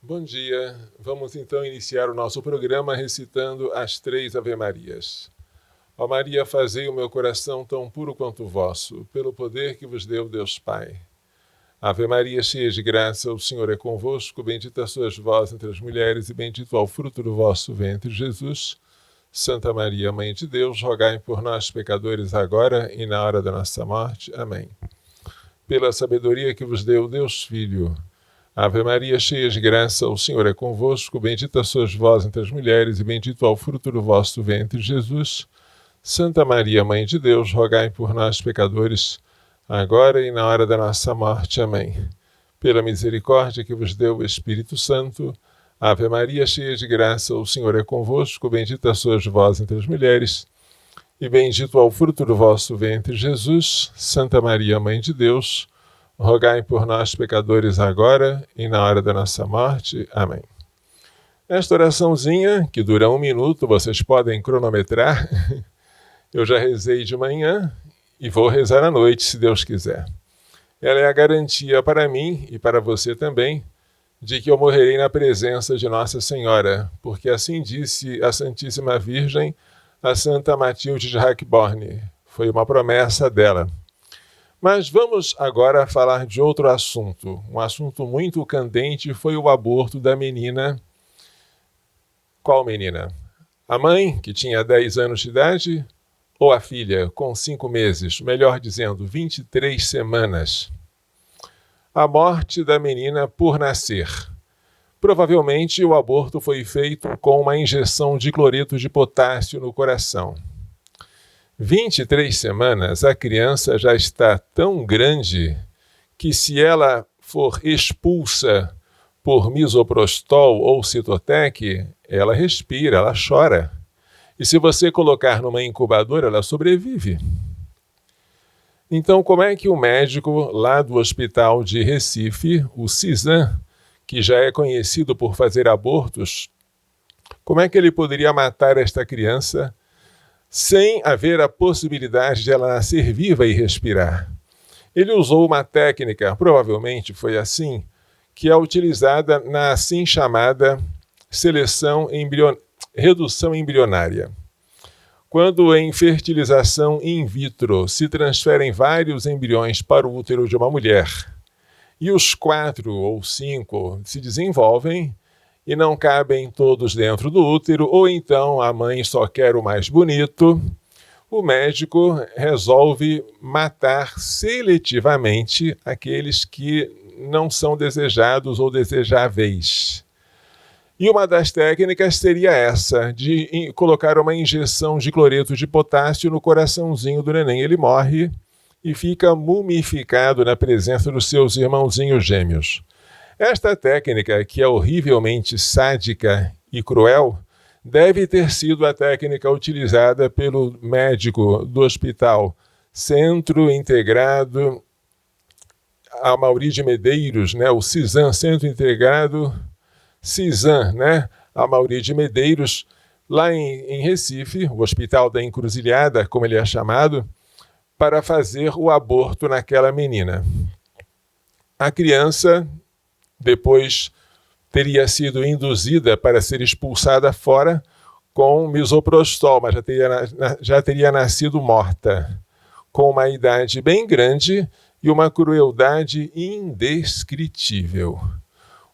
Bom dia, vamos então iniciar o nosso programa recitando as 3 Ave-Marias. Ó Maria, fazei o meu coração tão puro quanto o vosso, pelo poder que vos deu Deus Pai. Ave Maria, cheia de graça, o Senhor é convosco, bendita sois vós entre as mulheres e bendito é o fruto do vosso ventre, Jesus. Santa Maria, Mãe de Deus, rogai por nós, pecadores, agora e na hora da nossa morte. Amém. Pela sabedoria que vos deu Deus Filho, Ave Maria, cheia de graça, o Senhor é convosco, bendita sois vós entre as mulheres e bendito é o fruto do vosso ventre, Jesus. Santa Maria, Mãe de Deus, rogai por nós, pecadores, agora e na hora da nossa morte. Amém. Pela misericórdia que vos deu o Espírito Santo, Ave Maria, cheia de graça, o Senhor é convosco, bendita sois vós entre as mulheres e bendito é o fruto do vosso ventre, Jesus. Santa Maria, Mãe de Deus, rogai por nós, pecadores, agora e na hora da nossa morte. Amém. Esta oraçãozinha, que dura 1 minuto, vocês podem cronometrar. Eu já rezei de manhã e vou rezar à noite, se Deus quiser. Ela é a garantia para mim e para você também de que eu morrerei na presença de Nossa Senhora, porque assim disse a Santíssima Virgem, a Santa Matilde de Rackborn. Foi uma promessa dela. Mas vamos agora falar de outro assunto. Um assunto muito candente foi o aborto da menina. Qual menina? A mãe, que tinha 10 anos de idade, ou a filha, com 5 meses, melhor dizendo, 23 semanas? A morte da menina por nascer. Provavelmente o aborto foi feito com uma injeção de cloreto de potássio no coração. 23 semanas, a criança já está tão grande que, se ela for expulsa por misoprostol ou citotec, ela respira, ela chora. E se você colocar numa incubadora, ela sobrevive. Então, como é que o médico lá do hospital de Recife, o Cisan, que já é conhecido por fazer abortos, como é que ele poderia matar esta criança sem haver a possibilidade de ela nascer viva e respirar? Ele usou uma técnica, provavelmente foi assim, que é utilizada na assim chamada redução embrionária. Quando em fertilização in vitro se transferem vários embriões para o útero de uma mulher e os 4 ou 5 se desenvolvem e não cabem todos dentro do útero, ou então a mãe só quer o mais bonito, o médico resolve matar seletivamente aqueles que não são desejados ou desejáveis. E uma das técnicas seria essa, de colocar uma injeção de cloreto de potássio no coraçãozinho do neném. Ele morre e fica mumificado na presença dos seus irmãozinhos gêmeos. Esta técnica, que é horrivelmente sádica e cruel, deve ter sido a técnica utilizada pelo médico do hospital Centro Integrado Amaury de Medeiros, o Cisan, Centro Integrado Cisan, Amaury de Medeiros, lá em Recife, o Hospital da Encruzilhada, como ele é chamado, para fazer o aborto naquela menina. A criança depois teria sido induzida para ser expulsada fora com misoprostol, mas já teria nascido morta, com uma idade bem grande e uma crueldade indescritível.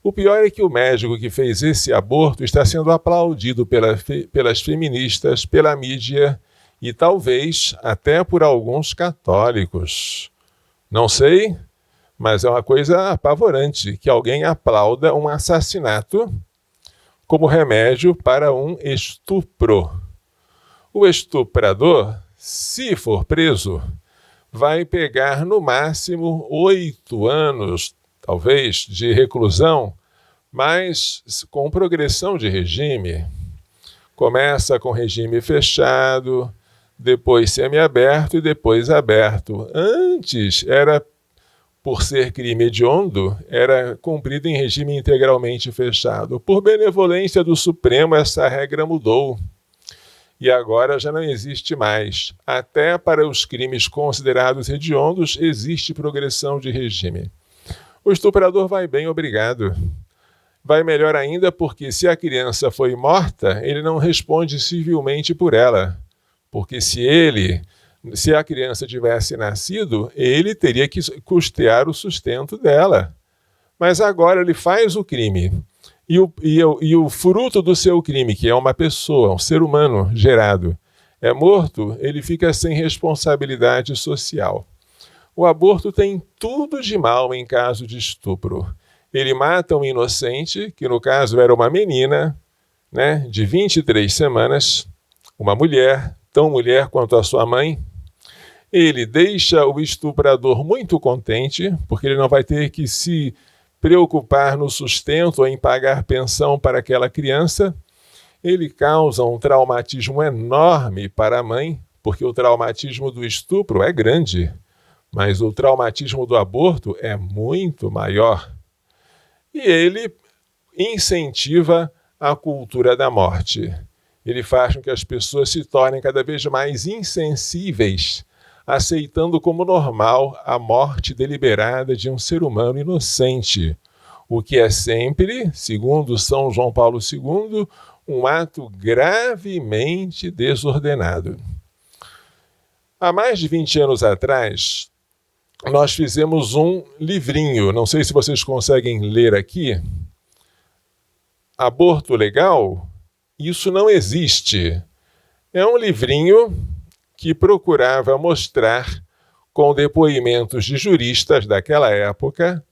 O pior é que o médico que fez esse aborto está sendo aplaudido pelas feministas, pela mídia e talvez até por alguns católicos. Não sei, mas é uma coisa apavorante que alguém aplauda um assassinato como remédio para um estupro. O estuprador, se for preso, vai pegar no máximo 8 anos, talvez, de reclusão, mas com progressão de regime. Começa com regime fechado, depois semiaberto e depois aberto. Antes era por ser crime hediondo, era cumprido em regime integralmente fechado. Por benevolência do Supremo, essa regra mudou. E agora já não existe mais. Até para os crimes considerados hediondos, existe progressão de regime. O estuprador vai bem, obrigado. Vai melhor ainda porque se a criança foi morta, ele não responde civilmente por ela. Porque se a criança tivesse nascido, ele teria que custear o sustento dela. Mas agora ele faz o crime. E o fruto do seu crime, que é uma pessoa, um ser humano gerado, é morto, ele fica sem responsabilidade social. O aborto tem tudo de mal em caso de estupro. Ele mata um inocente, que no caso era uma menina, de 23 semanas, uma mulher, tão mulher quanto a sua mãe. Ele deixa o estuprador muito contente, porque ele não vai ter que se preocupar no sustento ou em pagar pensão para aquela criança. Ele causa um traumatismo enorme para a mãe, porque o traumatismo do estupro é grande, mas o traumatismo do aborto é muito maior. E ele incentiva a cultura da morte. Ele faz com que as pessoas se tornem cada vez mais insensíveis, aceitando como normal a morte deliberada de um ser humano inocente, o que é sempre, segundo São João Paulo II, um ato gravemente desordenado. Há mais de 20 anos atrás, nós fizemos um livrinho, não sei se vocês conseguem ler aqui. Aborto legal? Isso não existe. É um livrinho que procurava mostrar, com depoimentos de juristas daquela época,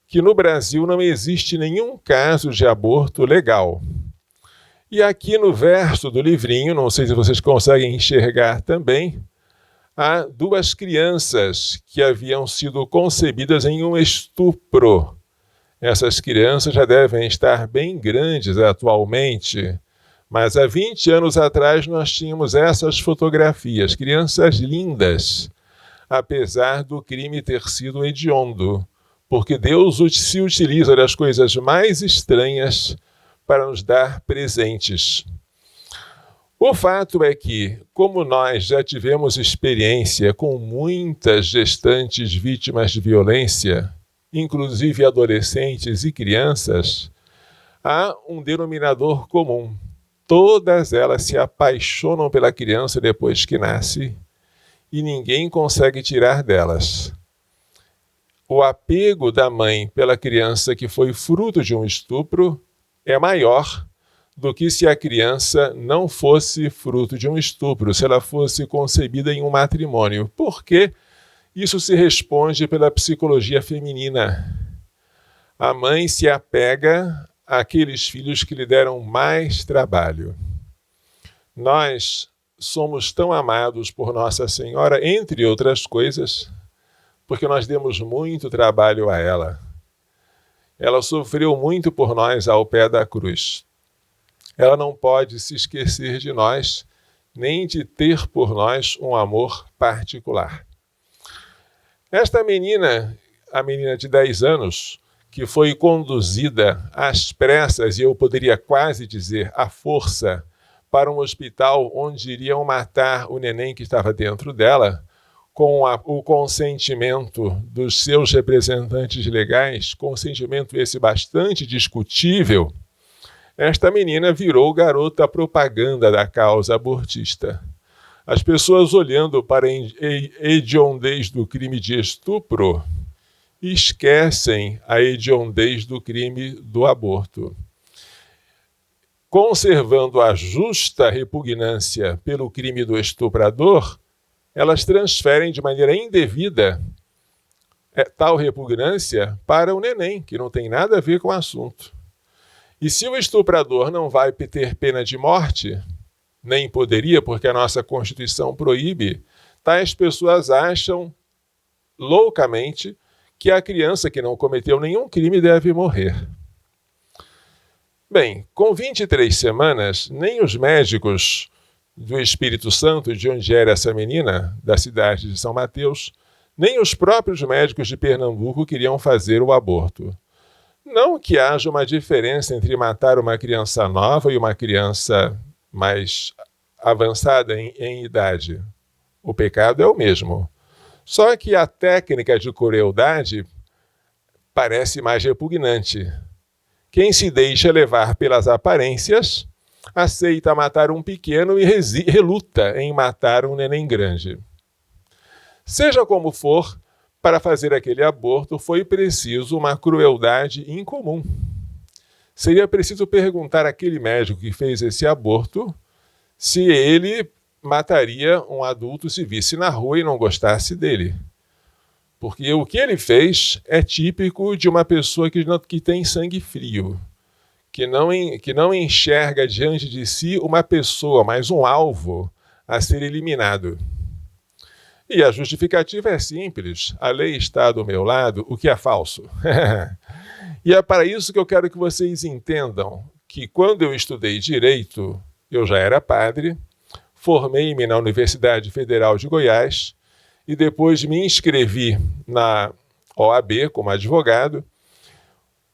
que no Brasil não existe nenhum caso de aborto legal. E aqui no verso do livrinho, não sei se vocês conseguem enxergar também, há 2 crianças que haviam sido concebidas em um estupro. Essas crianças já devem estar bem grandes atualmente, mas há 20 anos atrás nós tínhamos essas fotografias, crianças lindas, apesar do crime ter sido hediondo, porque Deus se utiliza das coisas mais estranhas para nos dar presentes. O fato é que, como nós já tivemos experiência com muitas gestantes vítimas de violência, inclusive adolescentes e crianças, há um denominador comum. Todas elas se apaixonam pela criança depois que nasce e ninguém consegue tirar delas. O apego da mãe pela criança que foi fruto de um estupro é maior do que se a criança não fosse fruto de um estupro, se ela fosse concebida em um matrimônio. Por quê? Isso se responde pela psicologia feminina. A mãe se apega àqueles filhos que lhe deram mais trabalho. Nós somos tão amados por Nossa Senhora, entre outras coisas, porque nós demos muito trabalho a ela. Ela sofreu muito por nós ao pé da cruz. Ela não pode se esquecer de nós, nem de ter por nós um amor particular. Esta menina, a menina de 10 anos, que foi conduzida às pressas, e eu poderia quase dizer à força, para um hospital onde iriam matar o neném que estava dentro dela, com o consentimento dos seus representantes legais, consentimento esse bastante discutível, esta menina virou garota propaganda da causa abortista. As pessoas olhando para a hediondez do crime de estupro esquecem a hediondez do crime do aborto. Conservando a justa repugnância pelo crime do estuprador, elas transferem de maneira indevida tal repugnância para o neném, que não tem nada a ver com o assunto. E se o estuprador não vai ter pena de morte, nem poderia, porque a nossa Constituição proíbe, tais pessoas acham loucamente que a criança que não cometeu nenhum crime deve morrer. Bem, com 23 semanas, nem os médicos do Espírito Santo, de onde era essa menina, da cidade de São Mateus, Nem os próprios médicos de Pernambuco queriam fazer o aborto. Não que haja uma diferença entre matar uma criança nova e uma criança mais avançada em idade. O pecado é o mesmo. Só que a técnica de crueldade parece mais repugnante. Quem se deixa levar pelas aparências aceita matar um pequeno e reluta em matar um neném grande. Seja como for, para fazer aquele aborto foi preciso uma crueldade incomum. Seria preciso perguntar àquele médico que fez esse aborto se ele mataria um adulto se visse na rua e não gostasse dele. Porque o que ele fez é típico de uma pessoa que tem sangue frio, que não enxerga diante de si uma pessoa, mas um alvo a ser eliminado. E a justificativa é simples: a lei está do meu lado, o que é falso. E é para isso que eu quero que vocês entendam que quando eu estudei Direito, eu já era padre, formei-me na Universidade Federal de Goiás e depois me inscrevi na OAB como advogado.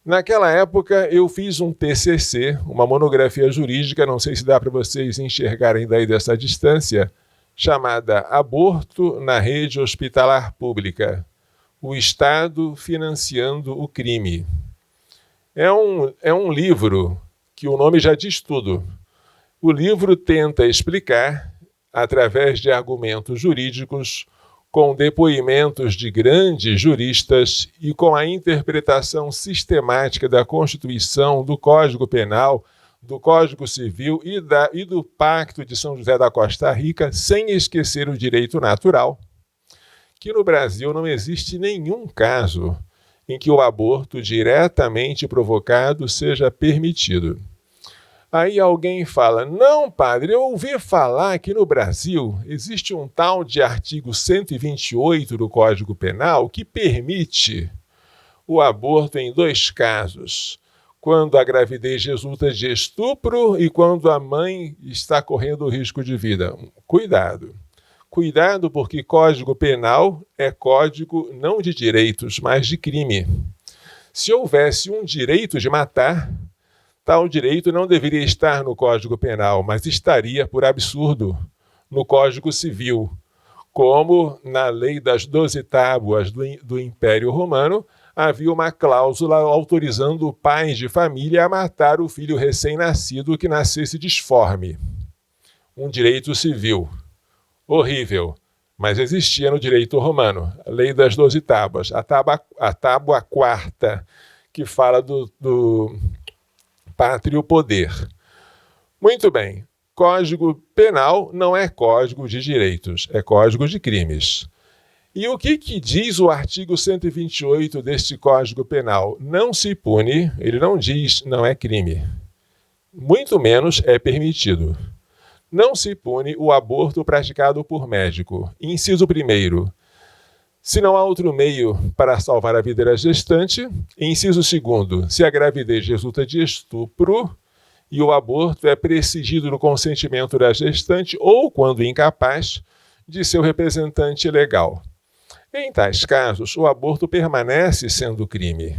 Naquela época eu fiz um TCC, uma monografia jurídica, não sei se dá para vocês enxergarem daí dessa distância, chamada Aborto na Rede Hospitalar Pública, o Estado financiando o crime. É um livro que o nome já diz tudo. O livro tenta explicar, através de argumentos jurídicos, com depoimentos de grandes juristas e com a interpretação sistemática da Constituição, do Código Penal, do Código Civil e do Pacto de São José da Costa Rica, sem esquecer o direito natural, que no Brasil não existe nenhum caso em que o aborto diretamente provocado seja permitido. Aí alguém fala: não, padre, eu ouvi falar que no Brasil existe um tal de artigo 128 do Código Penal que permite o aborto em 2 casos: quando a gravidez resulta de estupro e quando a mãe está correndo risco de vida. Cuidado. Cuidado, porque Código Penal é código não de direitos, mas de crime. Se houvesse um direito de matar, tal direito não deveria estar no Código Penal, mas estaria, por absurdo, no Código Civil, como na lei das 12 tábuas do Império Romano, havia uma cláusula autorizando pais de família a matar o filho recém-nascido que nascesse disforme. Um direito civil. Horrível, mas existia no direito romano. A lei das 12 tábuas. A tábua 4ª, que fala do pátrio poder. Muito bem. Código Penal não é código de direitos, é código de crimes. E o que diz o artigo 128 deste Código Penal? Não se pune, ele não diz não é crime. Muito menos é permitido. Não se pune o aborto praticado por médico. Inciso 1º. Se não há outro meio para salvar a vida da gestante. Inciso 2º. Se a gravidez resulta de estupro e o aborto é presidido no consentimento da gestante ou, quando incapaz, de seu representante legal. Em tais casos, o aborto permanece sendo crime.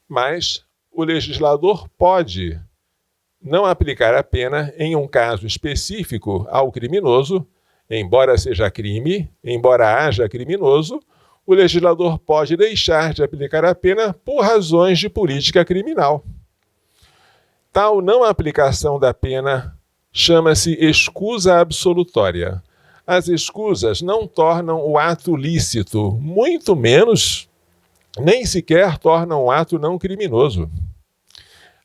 Mas o legislador pode não aplicar a pena em um caso específico ao criminoso, embora seja crime, embora haja criminoso, o legislador pode deixar de aplicar a pena por razões de política criminal. Tal não aplicação da pena chama-se escusa absolutória. As escusas não tornam o ato lícito, muito menos, nem sequer tornam o ato não criminoso.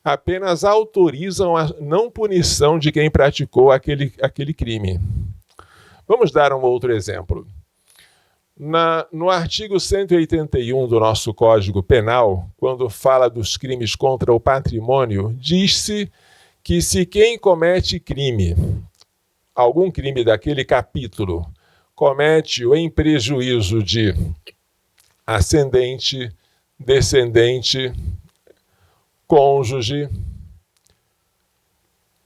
Apenas autorizam a não punição de quem praticou aquele crime. Vamos dar um outro exemplo. No artigo 181 do nosso Código Penal, quando fala dos crimes contra o patrimônio, diz-se que se quem comete crime, algum crime daquele capítulo, comete-o em prejuízo de ascendente, descendente, cônjuge,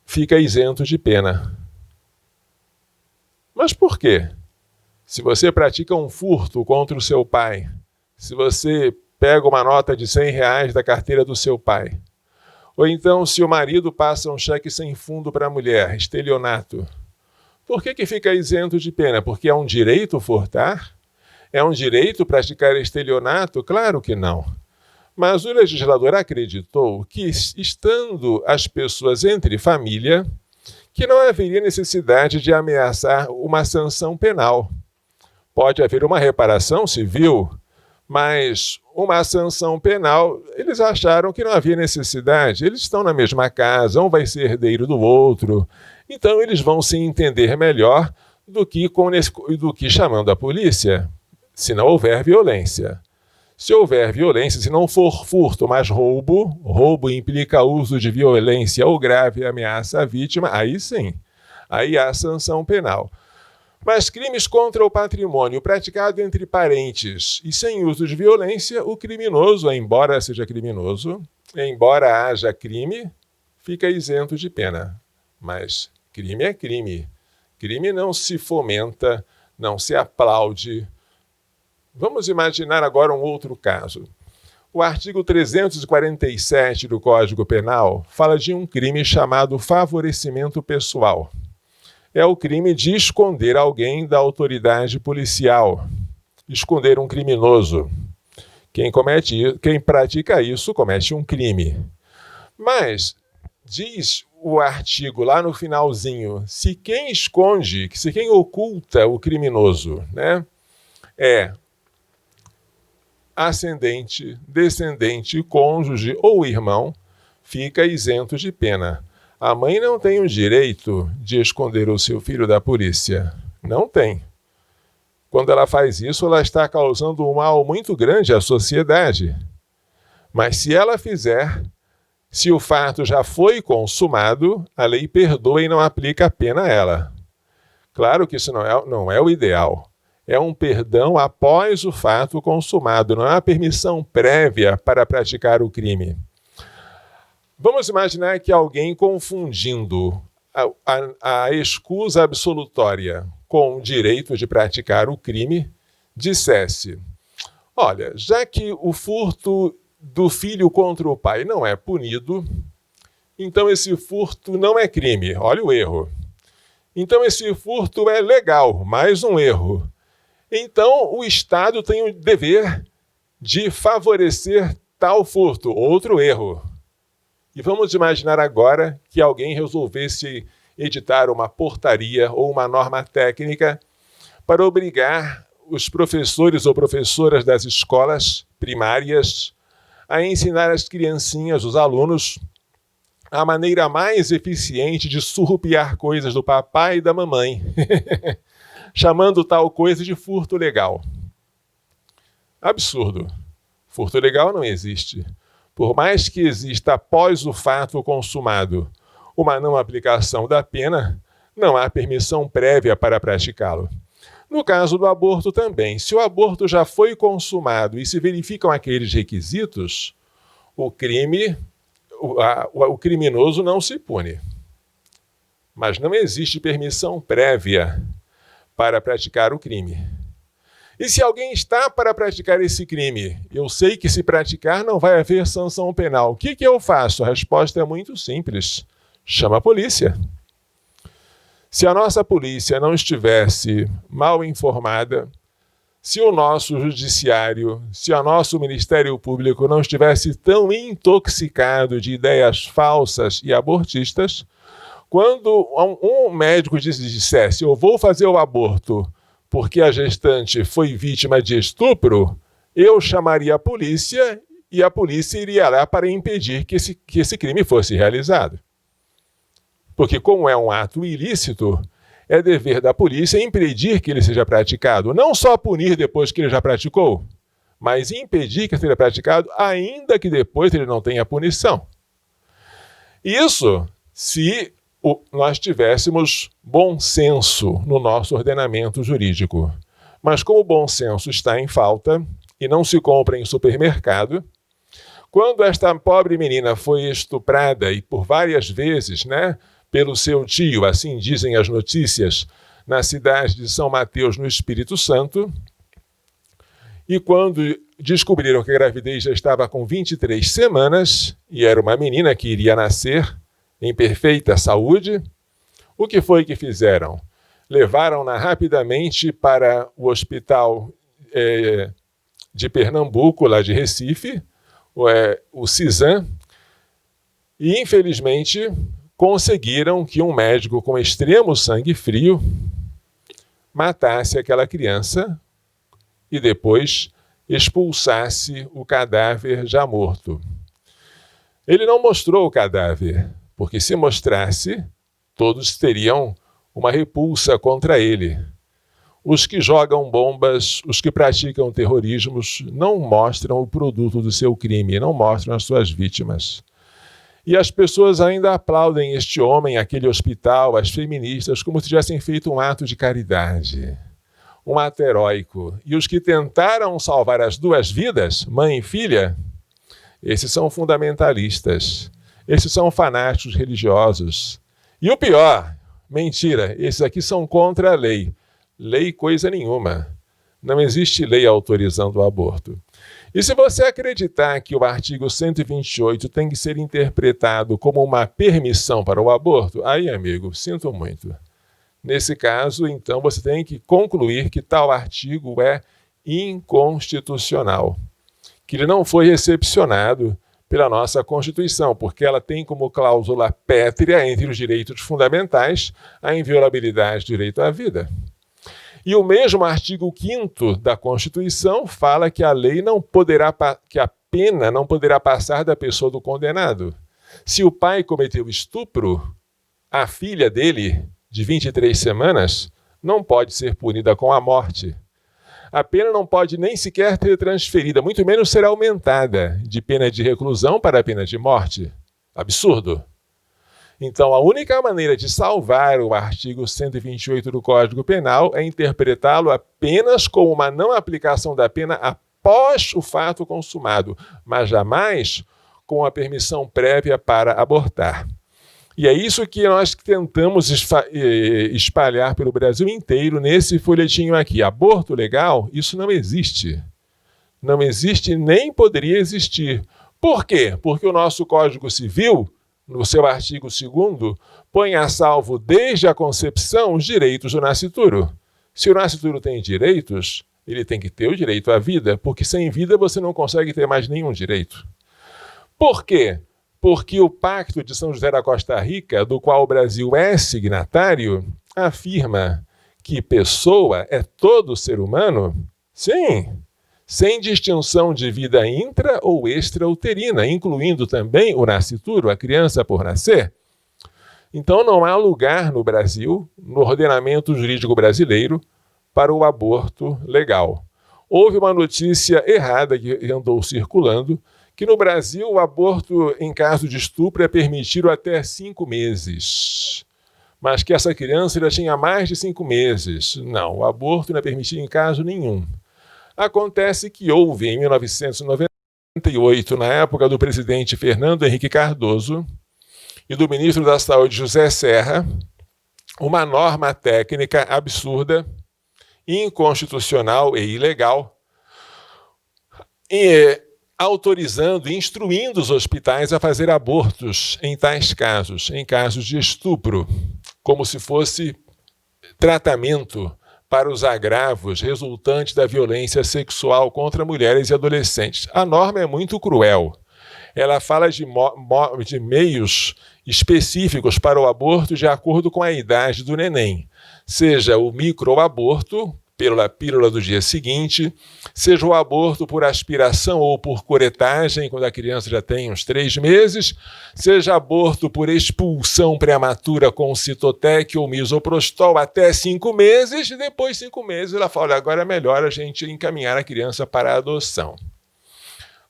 fica isento de pena. Mas por quê? Se você pratica um furto contra o seu pai, se você pega uma nota de R$ 100 da carteira do seu pai, ou então se o marido passa um cheque sem fundo para a mulher, estelionato, por que fica isento de pena? Porque é um direito furtar? É um direito praticar estelionato? Claro que não. Mas o legislador acreditou que, estando as pessoas entre família, que não haveria necessidade de ameaçar uma sanção penal. Pode haver uma reparação civil, mas uma sanção penal, eles acharam que não havia necessidade. Eles estão na mesma casa, um vai ser herdeiro do outro. Então eles vão se entender melhor do que chamando a polícia, se não houver violência. Se houver violência, se não for furto, mas roubo implica uso de violência ou grave ameaça à vítima, aí sim, aí há sanção penal. Mas crimes contra o patrimônio praticado entre parentes e sem uso de violência, o criminoso, embora seja criminoso, embora haja crime, fica isento de pena. Mas crime é crime. Crime não se fomenta, não se aplaude. Vamos imaginar agora um outro caso. O artigo 347 do Código Penal fala de um crime chamado favorecimento pessoal. É o crime de esconder alguém da autoridade policial, esconder um criminoso. Quem pratica isso comete um crime. Mas diz o artigo lá no finalzinho, se quem oculta o criminoso, né, é ascendente, descendente, cônjuge ou irmão, fica isento de pena. A mãe não tem o direito de esconder o seu filho da polícia. Não tem. Quando ela faz isso, ela está causando um mal muito grande à sociedade. Mas se ela fizer, se o fato já foi consumado, a lei perdoa e não aplica a pena a ela. Claro que isso não é o ideal. É um perdão após o fato consumado, não é uma permissão prévia para praticar o crime. Vamos imaginar que alguém confundindo a escusa absolutória com o direito de praticar o crime, dissesse, olha, já que o furto do filho contra o pai não é punido, então esse furto não é crime. Olha o erro. Então esse furto é legal, mais um erro. Então o Estado tem o dever de favorecer tal furto, outro erro. E vamos imaginar agora que alguém resolvesse editar uma portaria ou uma norma técnica para obrigar os professores ou professoras das escolas primárias a ensinar as criancinhas, os alunos, a maneira mais eficiente de surrupiar coisas do papai e da mamãe, chamando tal coisa de furto legal. Absurdo. Furto legal não existe. Por mais que exista após o fato consumado uma não aplicação da pena, não há permissão prévia para praticá-lo. No caso do aborto também, se o aborto já foi consumado e se verificam aqueles requisitos, o criminoso não se pune. Mas não existe permissão prévia para praticar o crime. E se alguém está para praticar esse crime, eu sei que se praticar não vai haver sanção penal. O que eu faço? A resposta é muito simples. Chama a polícia. Se a nossa polícia não estivesse mal informada, se o nosso judiciário, se o nosso Ministério Público não estivesse tão intoxicado de ideias falsas e abortistas, quando um médico dissesse, eu vou fazer o aborto porque a gestante foi vítima de estupro, eu chamaria a polícia e a polícia iria lá para impedir que esse crime fosse realizado. Porque como é um ato ilícito, é dever da polícia impedir que ele seja praticado. Não só punir depois que ele já praticou, mas impedir que seja praticado ainda que depois ele não tenha punição. Isso se nós tivéssemos bom senso no nosso ordenamento jurídico. Mas como o bom senso está em falta e não se compra em supermercado, quando esta pobre menina foi estuprada e por várias vezes, pelo seu tio, assim dizem as notícias, na cidade de São Mateus, no Espírito Santo. E quando descobriram que a gravidez já estava com 23 semanas, e era uma menina que iria nascer em perfeita saúde, o que foi que fizeram? Levaram-na rapidamente para o hospital de Pernambuco, lá de Recife, o CISAM, e infelizmente conseguiram que um médico com extremo sangue frio matasse aquela criança e depois expulsasse o cadáver já morto. Ele não mostrou o cadáver, porque se mostrasse, todos teriam uma repulsa contra ele. Os que jogam bombas, os que praticam terrorismos, não mostram o produto do seu crime, não mostram as suas vítimas. E as pessoas ainda aplaudem este homem, aquele hospital, as feministas, como se tivessem feito um ato de caridade, um ato heróico. E os que tentaram salvar as duas vidas, mãe e filha, esses são fundamentalistas, esses são fanáticos religiosos. E o pior, mentira, esses aqui são contra a lei. Lei coisa nenhuma. Não existe lei autorizando o aborto. E se você acreditar que o artigo 128 tem que ser interpretado como uma permissão para o aborto, aí, amigo, sinto muito. Nesse caso, então, você tem que concluir que tal artigo é inconstitucional, que ele não foi recepcionado pela nossa Constituição, porque ela tem como cláusula pétrea entre os direitos fundamentais a inviolabilidade do direito à vida. E o mesmo artigo 5º da Constituição fala que que a pena não poderá passar da pessoa do condenado. Se o pai cometeu estupro, a filha dele, de 23 semanas, não pode ser punida com a morte. A pena não pode nem sequer ser transferida, muito menos ser aumentada de pena de reclusão para a pena de morte. Absurdo. Então, a única maneira de salvar o artigo 128 do Código Penal é interpretá-lo apenas como uma não aplicação da pena após o fato consumado, mas jamais com a permissão prévia para abortar. E é isso que nós tentamos espalhar pelo Brasil inteiro nesse folhetinho aqui. Aborto legal, isso não existe. Não existe nem poderia existir. Por quê? Porque o nosso Código Civil, no seu artigo 2º, põe a salvo desde a concepção os direitos do nascituro. Se o nascituro tem direitos, ele tem que ter o direito à vida, porque sem vida você não consegue ter mais nenhum direito. Por quê? Porque o Pacto de São José da Costa Rica, do qual o Brasil é signatário, afirma que pessoa é todo ser humano, sim, sem distinção de vida intra ou extrauterina, incluindo também o nascituro, a criança por nascer. Então não há lugar no Brasil, no ordenamento jurídico brasileiro, para o aborto legal. Houve uma notícia errada que andou circulando, que no Brasil o aborto em caso de estupro é permitido até 5 meses. Mas que essa criança já tinha mais de 5 meses. Não, o aborto não é permitido em caso nenhum. Acontece que houve, em 1998, na época do presidente Fernando Henrique Cardoso e do ministro da Saúde José Serra, uma norma técnica absurda, inconstitucional e ilegal, autorizando e instruindo os hospitais a fazer abortos em tais casos, em casos de estupro, como se fosse tratamento para os agravos resultantes da violência sexual contra mulheres e adolescentes. A norma é muito cruel. Ela fala de meios específicos para o aborto de acordo com a idade do neném, seja o microaborto, pela pílula do dia seguinte, seja o aborto por aspiração ou por curetagem, quando a criança já tem uns 3 meses, seja aborto por expulsão prematura com citotec ou misoprostol até 5 meses, e depois de 5 meses ela fala, agora é melhor a gente encaminhar a criança para a adoção.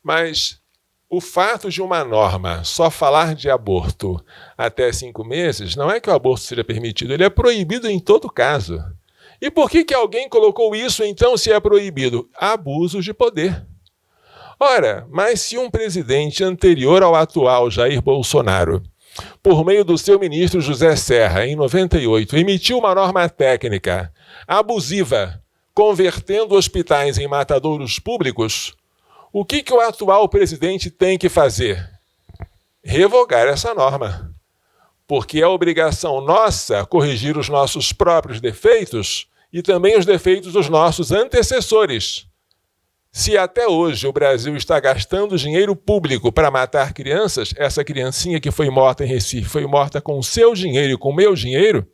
Mas o fato de uma norma só falar de aborto até 5 meses, não é que o aborto seja permitido, ele é proibido em todo caso. E por que alguém colocou isso, então, se é proibido? Abusos de poder. Ora, mas se um presidente anterior ao atual, Jair Bolsonaro, por meio do seu ministro José Serra, em 98, emitiu uma norma técnica abusiva, convertendo hospitais em matadouros públicos, o que o atual presidente tem que fazer? Revogar essa norma. Porque é obrigação nossa corrigir os nossos próprios defeitos e também os defeitos dos nossos antecessores. Se até hoje o Brasil está gastando dinheiro público para matar crianças, essa criancinha que foi morta em Recife foi morta com o seu dinheiro e com o meu dinheiro,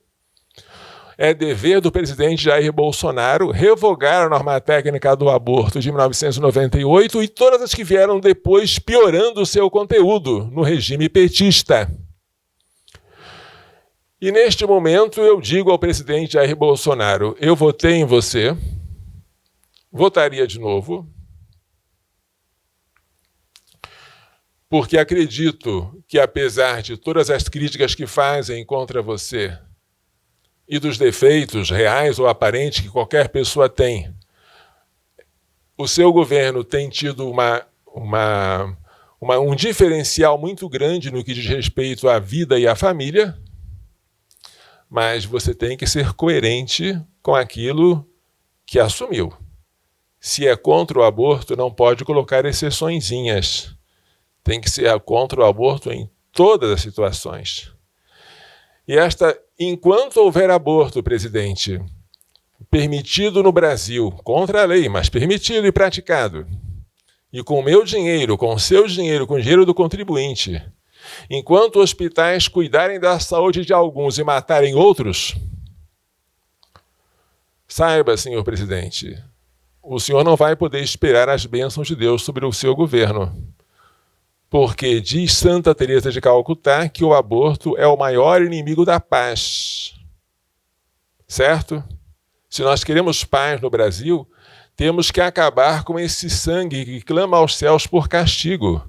é dever do presidente Jair Bolsonaro revogar a norma técnica do aborto de 1998 e todas as que vieram depois piorando o seu conteúdo no regime petista. E neste momento eu digo ao presidente Jair Bolsonaro, eu votei em você, votaria de novo, porque acredito que apesar de todas as críticas que fazem contra você e dos defeitos reais ou aparentes que qualquer pessoa tem, o seu governo tem tido um diferencial muito grande no que diz respeito à vida e à família, mas você tem que ser coerente com aquilo que assumiu. Se é contra o aborto, não pode colocar exceçõezinhas. Tem que ser contra o aborto em todas as situações. E enquanto houver aborto, presidente, permitido no Brasil, contra a lei, mas permitido e praticado, e com o meu dinheiro, com o seu dinheiro, com o dinheiro do contribuinte, enquanto hospitais cuidarem da saúde de alguns e matarem outros, saiba, senhor presidente, o senhor não vai poder esperar as bênçãos de Deus sobre o seu governo. Porque diz Santa Teresa de Calcutá que o aborto é o maior inimigo da paz. Certo? Se nós queremos paz no Brasil, temos que acabar com esse sangue que clama aos céus por castigo,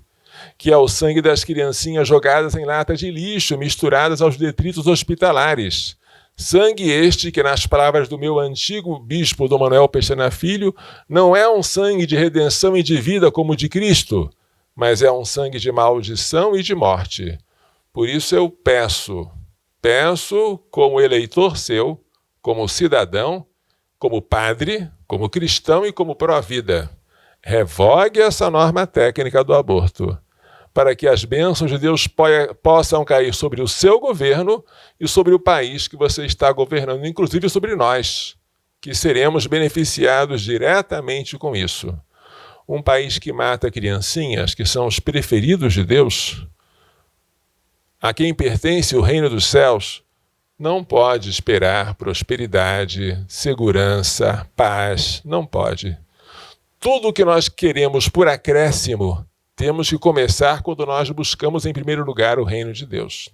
que é o sangue das criancinhas jogadas em latas de lixo, misturadas aos detritos hospitalares. Sangue este que, nas palavras do meu antigo bispo Dom Manuel Pestana Filho, não é um sangue de redenção e de vida como o de Cristo, mas é um sangue de maldição e de morte. Por isso eu peço como eleitor seu, como cidadão, como padre, como cristão e como pró-vida, revogue essa norma técnica do aborto, para que as bênçãos de Deus possam cair sobre o seu governo e sobre o país que você está governando, inclusive sobre nós, que seremos beneficiados diretamente com isso. Um país que mata criancinhas, que são os preferidos de Deus, a quem pertence o reino dos céus, não pode esperar prosperidade, segurança, paz, não pode. Tudo o que nós queremos por acréscimo, temos que começar quando nós buscamos em primeiro lugar o reino de Deus.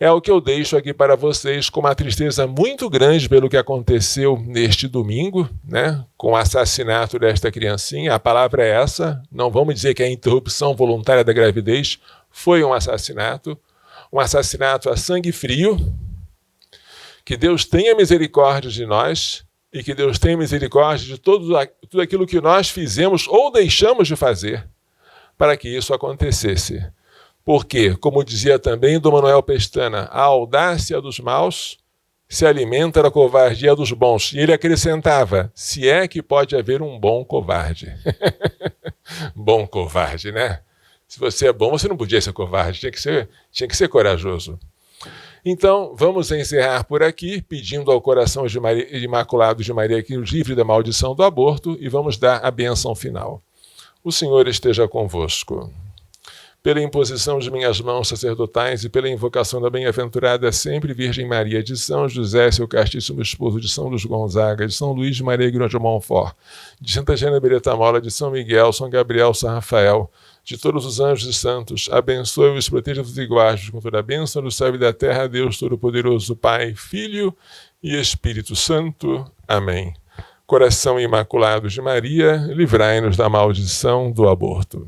É o que eu deixo aqui para vocês com uma tristeza muito grande pelo que aconteceu neste domingo, né, com o assassinato desta criancinha. A palavra é essa, não vamos dizer que é a interrupção voluntária da gravidez, foi um assassinato a sangue frio. Que Deus tenha misericórdia de nós e que Deus tenha misericórdia de tudo aquilo que nós fizemos ou deixamos de fazer para que isso acontecesse. Porque, como dizia também Dom Manuel Pestana, a audácia dos maus se alimenta da covardia dos bons. E ele acrescentava, se é que pode haver um bom covarde. Bom covarde, né? Se você é bom, você não podia ser covarde, tinha que ser corajoso. Então, vamos encerrar por aqui, pedindo ao coração imaculado de Maria que o livre da maldição do aborto e vamos dar a bênção final. O Senhor esteja convosco. Pela imposição de minhas mãos sacerdotais e pela invocação da bem-aventurada sempre Virgem Maria, de São José, seu castíssimo esposo, de São Luís Gonzaga, de São Luís de Maria Grande de Montfort, de Santa Gênia Beretta-Mola, de São Miguel, São Gabriel, São Rafael, de todos os anjos e santos, abençoe-os, proteja-os e guarde-os com toda a bênção do céu e da terra, Deus Todo-Poderoso, Pai, Filho e Espírito Santo. Amém. Coração Imaculado de Maria, livrai-nos da maldição do aborto.